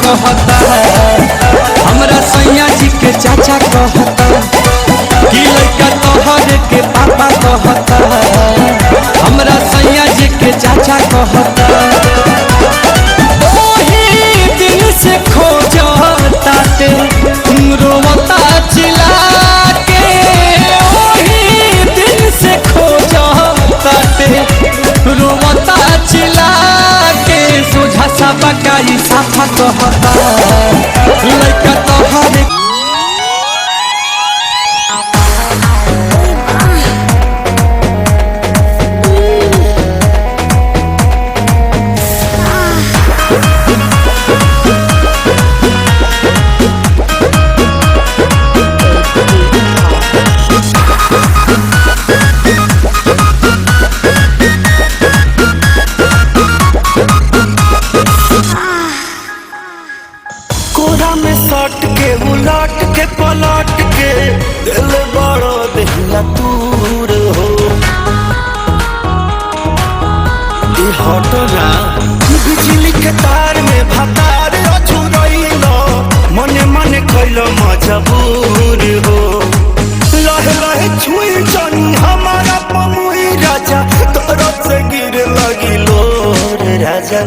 कहता हमरा सैया जी के चाचा कहता कि लड़का तोहरे के पापा कहता हमरा सैया जी के चाचा कहता ओही दिन से खोजता ते रोवता चिल्ला के ओही दिन से खोजता ते रोवता चिल्ला के सोझा सा बकाई साफा कहता लड़का तोहरे कोरा में सट के उलट के पलट के दिल बड़ो दिला दूर हो हटना बिजली के तार में भतार अछुरइलो मने मने कैलो मजबूर हो लहे लहे छुई जनी हमारा पमुई राजा तरफ से गिर लगिलो रे राजा